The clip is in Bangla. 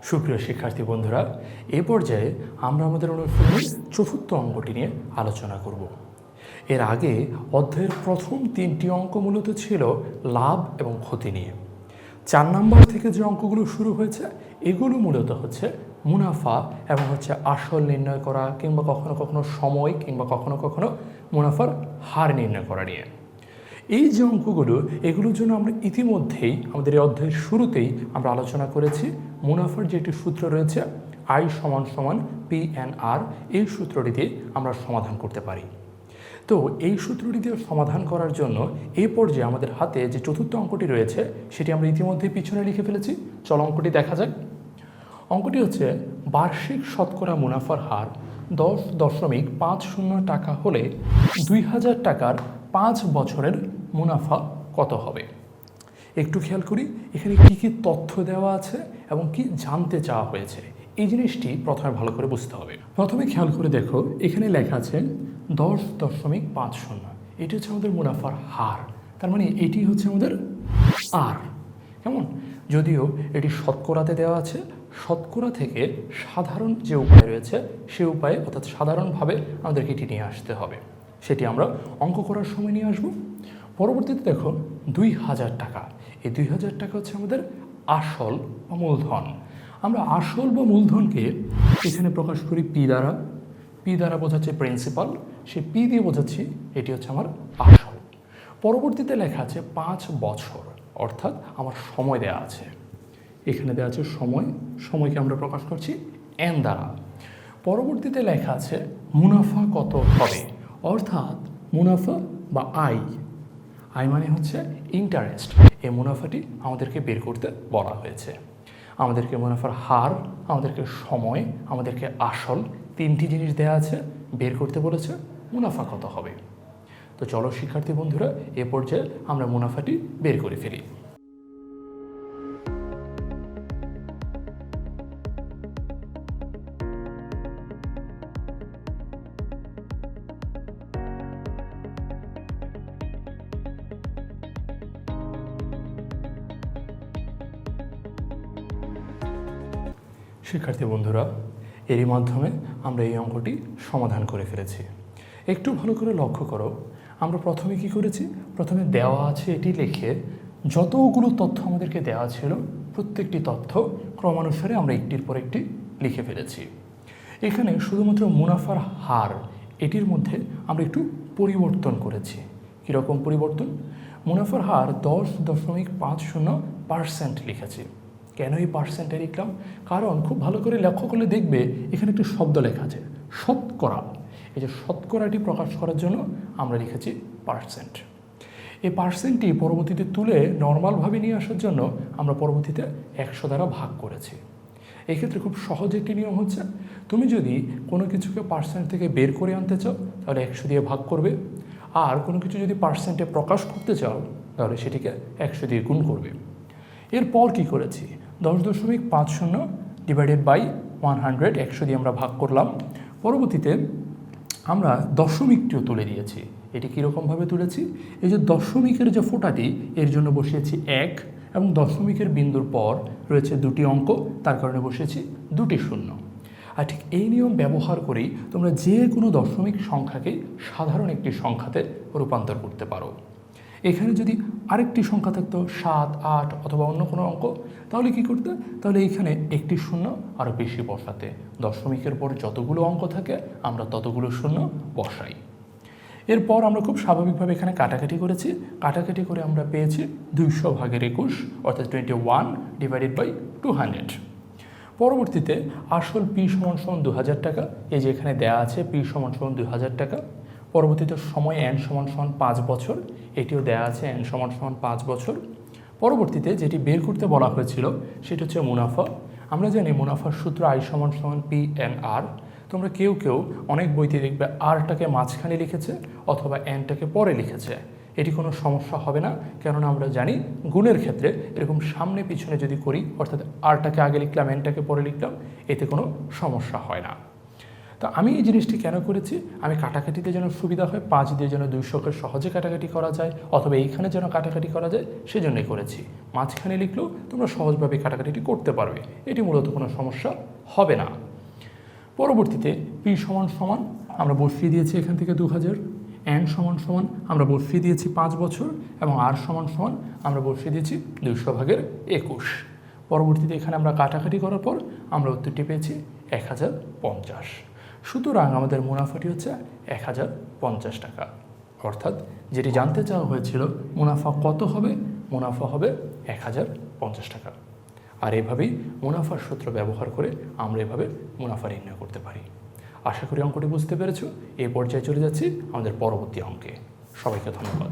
সুপ্রিয় শিক্ষার্থী বন্ধুরা, এ পর্যায়ে আমরা আমাদের অনুশীলনের চতুর্থ অঙ্কটি নিয়ে আলোচনা করব। এর আগে অধ্যায়ের প্রথম তিনটি অঙ্ক মূলত ছিল লাভ এবং ক্ষতি নিয়ে। 4 নম্বর থেকে যে অঙ্কগুলো শুরু হয়েছে এগুলো মূলত হচ্ছে মুনাফা এবং আসল নির্ণয় করা, কিংবা কখনো কখনো সময়, কিংবা কখনো কখনো মুনাফার হার নির্ণয় করা নিয়ে। এই যে অঙ্কগুলো, এগুলোর জন্য আমরা ইতিমধ্যেই আমাদের এই অধ্যায়ের শুরুতেই আমরা আলোচনা করেছি মুনাফার যে একটি সূত্র রয়েছে I = P/R। এই সূত্রটি দিয়ে আমরা সমাধান করতে পারি। তো এই সূত্রটি দিয়ে সমাধান করার জন্য এই পর্যায়ে আমাদের হাতে যে চতুর্থ অঙ্কটি রয়েছে সেটি আমরা ইতিমধ্যেই পিছনে লিখে ফেলেছি। চলো অঙ্কটি দেখা যাক। অঙ্কটি হচ্ছে বার্ষিক শতকরা মুনাফার হার 10.50 টাকা হলে 2000 টাকার 5 বছরের মুনাফা কত হবে। একটু খেয়াল করি এখানে কি কি তথ্য দেওয়া আছে এবং কি জানতে চাওয়া হয়েছে, এই জিনিসটি প্রথমে ভালো করে বুঝতে হবে। প্রথমে খেয়াল করে দেখো, এখানে লেখা আছে 10.50। এটি হচ্ছে আমাদের মুনাফার হার, তার মানে এটি হচ্ছে আমাদের আর। কেমন? যদিও এটি শতকরাতে দেওয়া আছে, শতকরা থেকে সাধারণ যে উপায় রয়েছে সে উপায়ে অর্থাৎ সাধারণভাবে আমাদেরকে এটি নিয়ে আসতে হবে, সেটি আমরা অঙ্ক করার সময় নিয়ে আসব। পরবর্তীতে দেখো 2000 টাকা, এই 2000 টাকা হচ্ছে আমাদের আসল বা মূলধন। আমরা আসল বা মূলধনকে এখানে প্রকাশ করি পি দ্বারা। পি দ্বারা বোঝাচ্ছে প্রিন্সিপাল, সেই পি দিয়ে বোঝাচ্ছি এটি হচ্ছে আমার আসল। পরবর্তীতে লেখা আছে 5 বছর, অর্থাৎ আমার সময় দেওয়া আছে। এখানে দেওয়া আছে সময়, সময়কে আমরা প্রকাশ করছি এন দ্বারা। পরবর্তীতে লেখা আছে মুনাফা কত হবে, অর্থাৎ মুনাফা বা আয় মানে হচ্ছে ইন্টারেস্ট। এই মুনাফাটি আমাদেরকে বের করতে বলা হয়েছে। আমাদেরকে মুনাফার হার, আমাদেরকে সময়, আমাদেরকে আসল, তিনটি জিনিস দেওয়া আছে, বের করতে বলেছে মুনাফা কত হবে। তো চলো শিক্ষার্থী বন্ধুরা, এ পর্যায়ে আমরা মুনাফাটি বের করে ফেলি। শিক্ষার্থী বন্ধুরা, এরই মাধ্যমে আমরা এই অঙ্কটি সমাধান করে ফেলেছি। একটু ভালো করে লক্ষ্য করো, আমরা প্রথমে কি করেছি, প্রথমে দেওয়া আছে এটি লিখে যতগুলো তথ্য আমাদেরকে দেওয়া ছিল প্রত্যেকটি তথ্য ক্রমানুসারে আমরা একটির পর একটি লিখে ফেলেছি। এখানে শুধুমাত্র মুনাফার হার এটির মধ্যে আমরা একটু পরিবর্তন করেছি। কীরকম পরিবর্তন? মুনাফার হার 10.50% লিখেছি। কেন এই পার্সেন্টে লিখলাম? কারণ খুব ভালো করে লক্ষ্য করলে দেখবে এখানে একটি শব্দ লেখা আছে শতকরা। এই যে শতকরাটি প্রকাশ করার জন্য আমরা লিখেছি পার্সেন্ট। এই পার্সেন্টটি পরবর্তীতে তুলে নর্মালভাবে নিয়ে আসার জন্য আমরা পরবর্তীতে 100 দ্বারা ভাগ করেছি। এক্ষেত্রে খুব সহজ একটি নিয়ম হচ্ছে, তুমি যদি কোনো কিছুকে পার্সেন্ট থেকে বের করে আনতে চাও তাহলে 100 দিয়ে ভাগ করবে, আর কোনো কিছু যদি পার্সেন্টে প্রকাশ করতে চাও তাহলে সেটিকে 100 দিয়ে গুণ করবে। এরপর কি করেছি, 10.50 ডিভাইডেড বাই 100, 100 দিয়ে আমরা ভাগ করলাম। পরবর্তীতে আমরা দশমিকটিও তুলে দিয়েছি। এটি কীরকমভাবে তুলেছি, এই যে দশমিকের যে ফোঁটাটি এর জন্য বসিয়েছি 1, এবং দশমিকের বিন্দুর পর রয়েছে 2টি অঙ্ক, তার কারণে বসিয়েছি 2টি শূন্য। আর ঠিক এই নিয়ম ব্যবহার করেই তোমরা যে কোনো দশমিক সংখ্যাকে সাধারণ একটি সংখ্যাতে রূপান্তর করতে পারো। এখানে যদি আরেকটি সংখ্যা থাকতো 7, 8 অথবা অন্য কোনো অঙ্ক, তাহলে কি করতে, তাহলে এইখানে একটি শূন্য আরও বেশি বসাতে। দশমিকের পর যতগুলো অঙ্ক থাকে আমরা ততগুলো শূন্য বসাই। এরপর আমরা খুব স্বাভাবিকভাবে এখানে কাটাকাটি করেছি। কাটাকাটি করে আমরা পেয়েছি 200/21, অর্থাৎ 21 ডিভাইডেড বাই 200। পরবর্তীতে আসল P = 2000 টাকা, এই যে এখানে দেওয়া আছে P = 2000 টাকা। পরবর্তীতে সময় n = 5 বছর, এটিও দেওয়া আছে n = 5 বছর। পরবর্তীতে যেটি বের করতে বলা হয়েছিল সেটি হচ্ছে মুনাফা। আমরা জানি মুনাফার সূত্র I = P/R। তোমরা কেউ কেউ অনেক বইতে দেখবে আরটাকে মাঝখানে লিখেছে অথবা এনটাকে পরে লিখেছে। এটি কোনো সমস্যা হবে না, কেননা আমরা জানি গুণের ক্ষেত্রে এরকম সামনে পিছনে যদি করি, অর্থাৎ আরটাকে আগে লিখলাম এনটাকে পরে লিখলাম, এতে কোনো সমস্যা হয় না। তো আমি এই জিনিসটি কেন করেছি, আমি কাটাকাটিতে যেন সুবিধা হয়, 5 দিয়ে যেন 200কে সহজে কাটাকাটি করা যায়, অথবা এইখানে যেন কাটাকাটি করা যায়, সেজন্যই করেছি। মাঝখানে লিখলেও তোমরা সহজভাবে কাটাকাটিটি করতে পারবে, এটি মূলত কোনো সমস্যা হবে না। পরবর্তীতে পি সমান সমান আমরা বসিয়ে দিয়েছি এখান থেকে 2000, এন সমান সমান আমরা বসিয়ে দিয়েছি 5 বছর, এবং আর সমান সমান আমরা বসিয়ে দিয়েছি 200/21। পরবর্তীতে এখানে আমরা কাটাকাটি করার পর আমরা উত্তরটি পেয়েছি 1050। সুতরাং আমাদের মুনাফাটি হচ্ছে 1050 টাকা। অর্থাৎ যেটি জানতে চাওয়া হয়েছিল মুনাফা কত হবে, মুনাফা হবে 1050 টাকা। আর এভাবেই মুনাফার সূত্র ব্যবহার করে আমরা এভাবে মুনাফা নির্ণয় করতে পারি। আশা করি অঙ্কটি বুঝতে পেরেছ। এই পর্যায়ে চলে যাচ্ছি আমাদের পরবর্তী অঙ্কে। সবাইকে ধন্যবাদ।